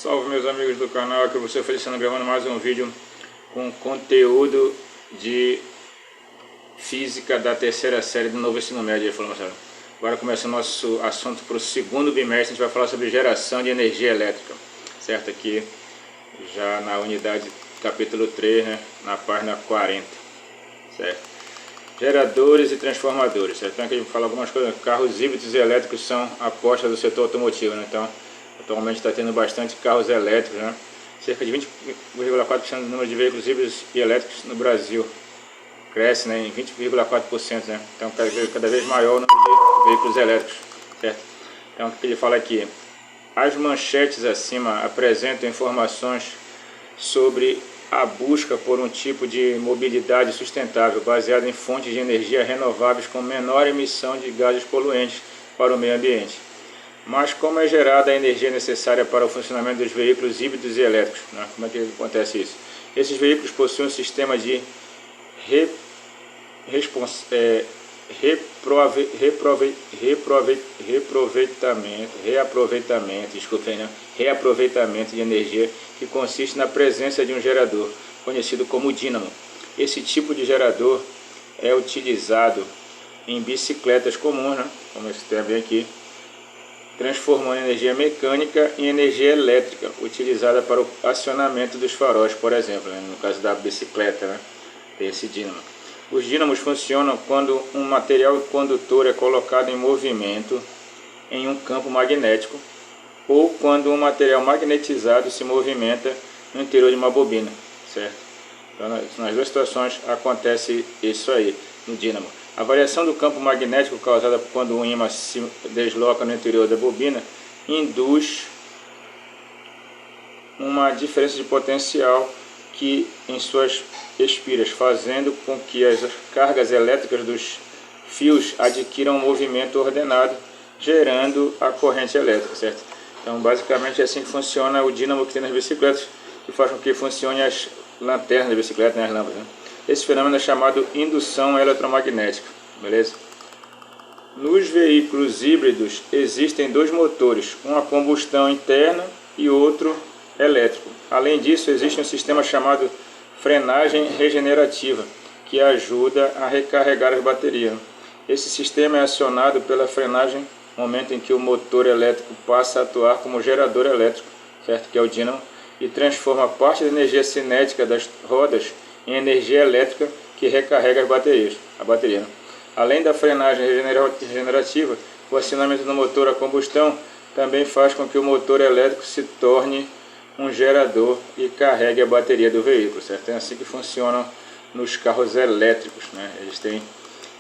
Salve meus amigos do canal, aqui você Feliciano gravando mais um vídeo com conteúdo de física da terceira série do novo ensino médio. Agora começando nosso assunto para o segundo bimestre, a gente vai falar sobre geração de energia elétrica, certo? Aqui já na unidade capítulo 3, né, na página 40, certo? Geradores e transformadores, certo? Então aqui a gente fala algumas coisas. Carros híbridos e elétricos são apostas do setor automotivo, né? Então atualmente está tendo bastante carros elétricos, né? Cerca de 20,4% do número de veículos híbridos e elétricos no Brasil. Cresce, né, em 20,4%, né? Então cada vez maior o número de veículos elétricos, certo? Então o que ele fala aqui? As manchetes acima apresentam informações sobre a busca por um tipo de mobilidade sustentável, baseada em fontes de energia renováveis com menor emissão de gases poluentes para o meio ambiente. Mas como é gerada a energia necessária para o funcionamento dos veículos híbridos e elétricos, né? Como é que acontece isso? Esses veículos possuem um sistema de reaproveitamento de energia, que consiste na presença de um gerador, conhecido como dínamo. Esse tipo de gerador é utilizado em bicicletas comuns, né? Como esse tem aqui, transformando energia mecânica em energia elétrica, utilizada para o acionamento dos faróis, por exemplo, né? No caso da bicicleta, né? Tem esse dínamo. Os dínamos funcionam quando um material condutor é colocado em movimento em um campo magnético ou quando um material magnetizado se movimenta no interior de uma bobina, certo? Então, nas duas situações acontece isso aí no dínamo. A variação do campo magnético causada quando um ímã se desloca no interior da bobina induz uma diferença de potencial que em suas espiras, fazendo com que as cargas elétricas dos fios adquiram um movimento ordenado, gerando a corrente elétrica, certo? Então basicamente é assim que funciona o dínamo que tem nas bicicletas, que faz com que funcione as lanternas da bicicleta, né, as lâmpadas, né? Esse fenômeno é chamado indução eletromagnética, beleza? Nos veículos híbridos existem dois motores, um a combustão interna e outro elétrico. Além disso, existe um sistema chamado frenagem regenerativa, que ajuda a recarregar as baterias. Esse sistema é acionado pela frenagem no momento em que o motor elétrico passa a atuar como gerador elétrico, certo? Que é o dínamo, e transforma parte da energia cinética das rodas em energia elétrica que recarrega a bateria. Além da frenagem regenerativa, o acionamento do motor a combustão também faz com que o motor elétrico se torne um gerador e carregue a bateria do veículo, certo? É assim que funcionam nos carros elétricos, né? Eles têm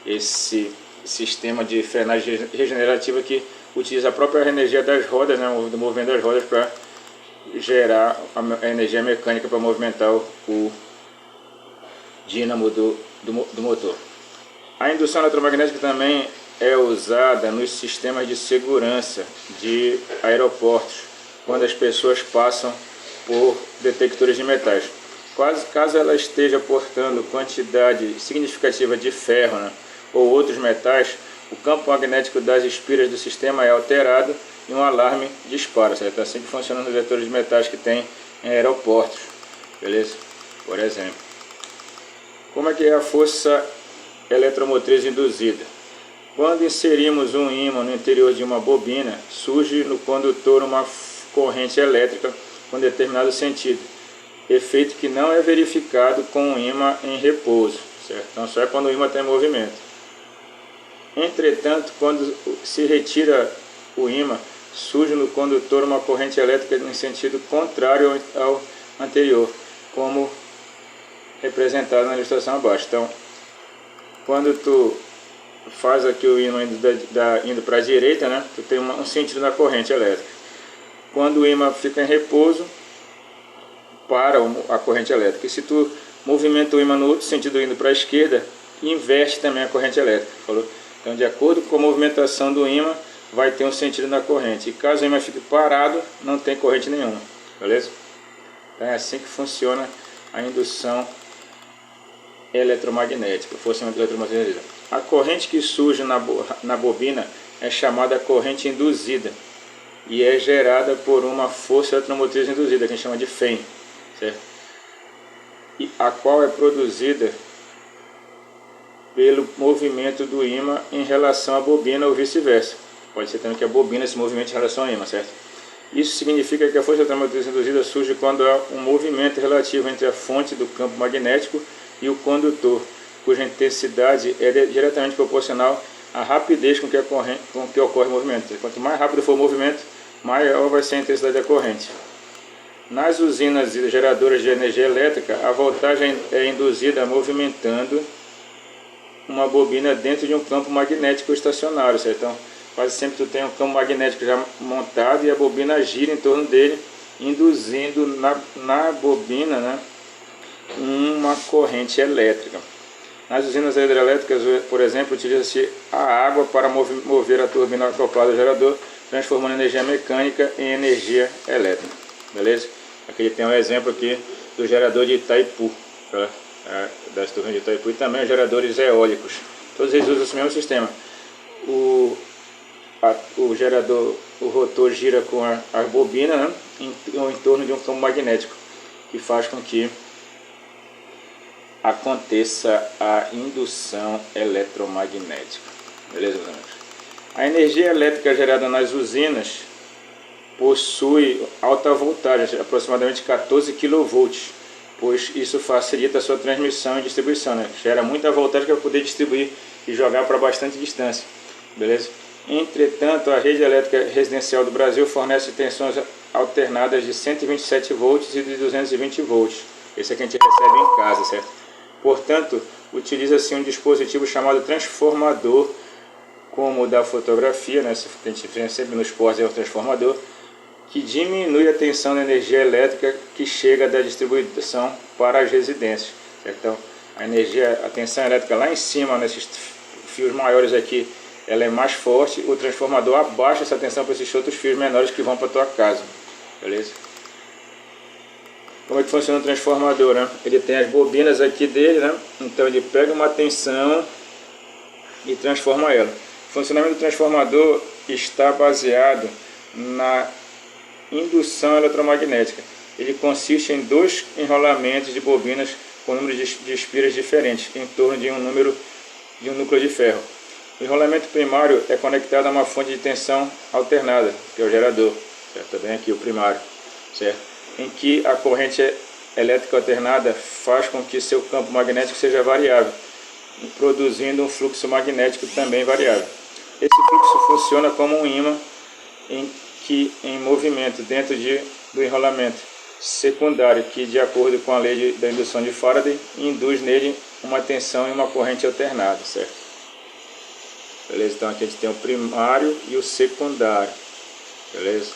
esse sistema de frenagem regenerativa que utiliza a própria energia das rodas, né? Do movimento das rodas, para gerar a energia mecânica para movimentar o dínamo do motor. A indução eletromagnética também é usada nos sistemas de segurança de aeroportos, quando as pessoas passam por detectores de metais. Caso ela esteja portando quantidade significativa de ferro, né, ou outros metais, o campo magnético das espiras do sistema é alterado e um alarme dispara, certo? É assim que funciona nos detectores de metais que tem em aeroportos, beleza? Por exemplo. Como é que é a força eletromotriz induzida? Quando inserimos um ímã no interior de uma bobina, surge no condutor uma corrente elétrica com determinado sentido, efeito que não é verificado com o ímã em repouso, certo? Então só é quando o ímã está em movimento. Entretanto, quando se retira o ímã, surge no condutor uma corrente elétrica em sentido contrário ao anterior, como representado na ilustração abaixo. Então, quando tu faz aqui o ímã indo para a direita, né, tu tem um sentido na corrente elétrica. Quando o ímã fica em repouso, para a corrente elétrica. E se tu movimenta o ímã no outro sentido, indo para a esquerda, inverte também a corrente elétrica. Falou? Então, de acordo com a movimentação do ímã, vai ter um sentido na corrente. E caso o ímã fique parado, não tem corrente nenhuma. Beleza? Então, é assim que funciona a indução eletromagnética, força eletromagnética. A corrente que surge na bobina é chamada corrente induzida. e é gerada por uma força eletromotriz induzida, que a gente chama de FEM, certo? E a qual é produzida pelo movimento do ímã em relação à bobina ou vice-versa. Pode ser também que a bobina se movimente em relação ao ímã, certo? Isso significa que a força eletromotriz induzida surge quando há um movimento relativo entre a fonte do campo magnético e o condutor, cuja intensidade é diretamente proporcional à rapidez com que ocorre o movimento. Quanto mais rápido for o movimento, maior vai ser a intensidade da corrente. Nas usinas e geradoras de energia elétrica, a voltagem é induzida movimentando uma bobina dentro de um campo magnético estacionário, certo? Então, quase sempre tu tem um campo magnético já montado e a bobina gira em torno dele, induzindo na bobina, né, uma corrente elétrica. Nas usinas hidrelétricas, por exemplo, utiliza-se a água para mover a turbina acoplada ao gerador, transformando energia mecânica em energia elétrica. Beleza? Aqui tem um exemplo aqui do gerador de Itaipu, tá? Das turbinas de Itaipu, e também os geradores eólicos. Todos eles usam esse mesmo sistema. O gerador, o rotor gira com a bobina, né, em torno de um campo magnético, que faz com que aconteça a indução eletromagnética. Beleza, meus amigos? A energia elétrica gerada nas usinas possui alta voltagem, aproximadamente 14 kV, pois isso facilita a sua transmissão e distribuição, né? Gera muita voltagem para poder distribuir e jogar para bastante distância. Beleza? Entretanto, a rede elétrica residencial do Brasil fornece tensões alternadas de 127 volts e de 220 volts. Esse aqui a gente recebe em casa, certo? Portanto, utiliza-se um dispositivo chamado transformador, como o da fotografia, né? A gente vê sempre nos postos, é um transformador, que diminui a tensão da energia elétrica que chega da distribuição para as residências, certo? Então, a tensão elétrica lá em cima, nesses fios maiores aqui, ela é mais forte, o transformador abaixa essa tensão para esses outros fios menores que vão para a tua casa, beleza? Como é que funciona o transformador, né? Ele tem as bobinas aqui dele, né? Então ele pega uma tensão e transforma ela. O funcionamento do transformador está baseado na indução eletromagnética. Ele consiste em dois enrolamentos de bobinas com números de espiras diferentes, em torno de um núcleo de ferro. O enrolamento primário é conectado a uma fonte de tensão alternada, que é o gerador, certo? Também aqui o primário, certo? Em que a corrente elétrica alternada faz com que seu campo magnético seja variável, produzindo um fluxo magnético também variável. Esse fluxo funciona como um ímã em movimento dentro do enrolamento secundário, que, de acordo com a lei da indução de Faraday, induz nele uma tensão e uma corrente alternada, certo? Beleza? Então aqui a gente tem o primário e o secundário, beleza?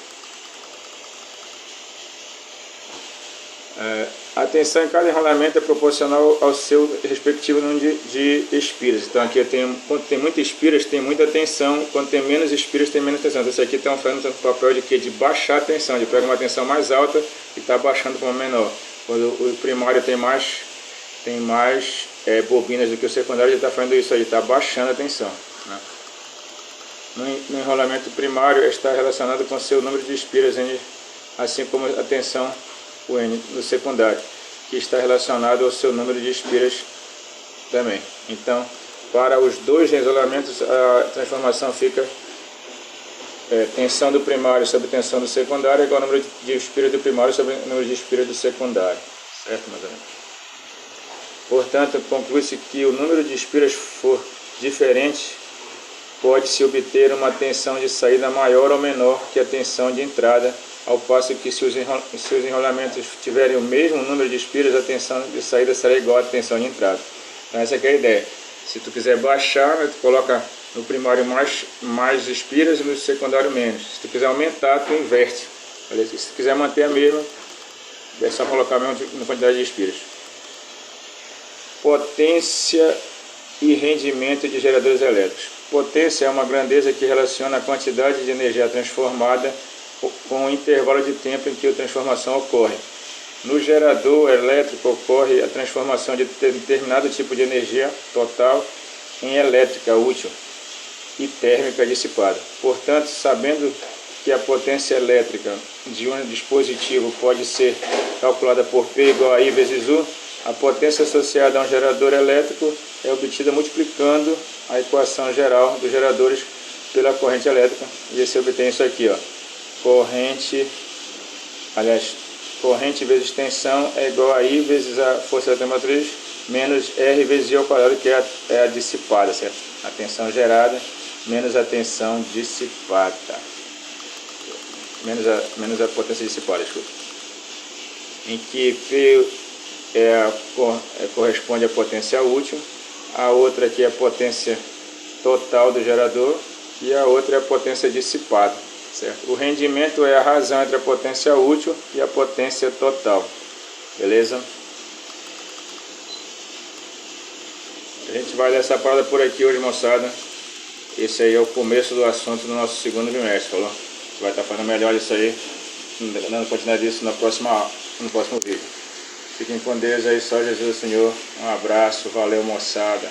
A tensão em cada enrolamento é proporcional ao seu respectivo número de espiras. Então aqui quando tem muitas espiras tem muita tensão, quando tem menos espiras tem menos tensão. Então esse aqui está fazendo o papel de quê? De baixar a tensão, de pegar uma tensão mais alta e está baixando para uma menor. Quando o primário tem mais bobinas do que o secundário, ele está fazendo isso aí, está baixando a tensão, né? No enrolamento primário está relacionado com seu número de espiras, assim como a tensão, o N, no secundário, que está relacionado ao seu número de espiras também. Então, para os dois isolamentos, a transformação fica tensão do primário sobre tensão do secundário igual ao número de espiras do primário sobre o número de espiras do secundário. Certo, meus amigos? Portanto, conclui-se que o número de espiras for diferente, pode-se obter uma tensão de saída maior ou menor que a tensão de entrada, ao passo que se os enrolamentos tiverem o mesmo número de espiras, a tensão de saída será igual à tensão de entrada. Então essa aqui é a ideia. Se tu quiser baixar, tu coloca no primário mais espiras e no secundário menos. Se tu quiser aumentar, tu inverte. Beleza? Se tu quiser manter a mesma, é só colocar a mesma quantidade de espiras. Potência e rendimento de geradores elétricos. Potência é uma grandeza que relaciona a quantidade de energia transformada com o intervalo de tempo em que a transformação ocorre. No gerador elétrico ocorre a transformação de determinado tipo de energia total em elétrica útil e térmica dissipada. Portanto, sabendo que a potência elétrica de um dispositivo pode ser calculada por P igual a I vezes U, a potência associada a um gerador elétrico é obtida multiplicando a equação geral dos geradores pela corrente elétrica. E você obtém isso aqui, ó. Corrente vezes tensão é igual a I vezes a força da termomotriz menos R vezes I ao quadrado, que é a dissipada, certo? A tensão gerada menos a tensão dissipada. Menos a potência dissipada, desculpa. Em que P corresponde à potência útil, a outra aqui é a potência total do gerador e a outra é a potência dissipada, certo? O rendimento é a razão entre a potência útil e a potência total, beleza? A gente vai dessa parada por aqui hoje, moçada. Esse aí é o começo do assunto do nosso segundo bimestre, falou? A gente vai estar falando melhor isso aí, dando continuidade disso no próximo vídeo. Fiquem com Deus aí, só Jesus o Senhor. Um abraço, valeu, moçada.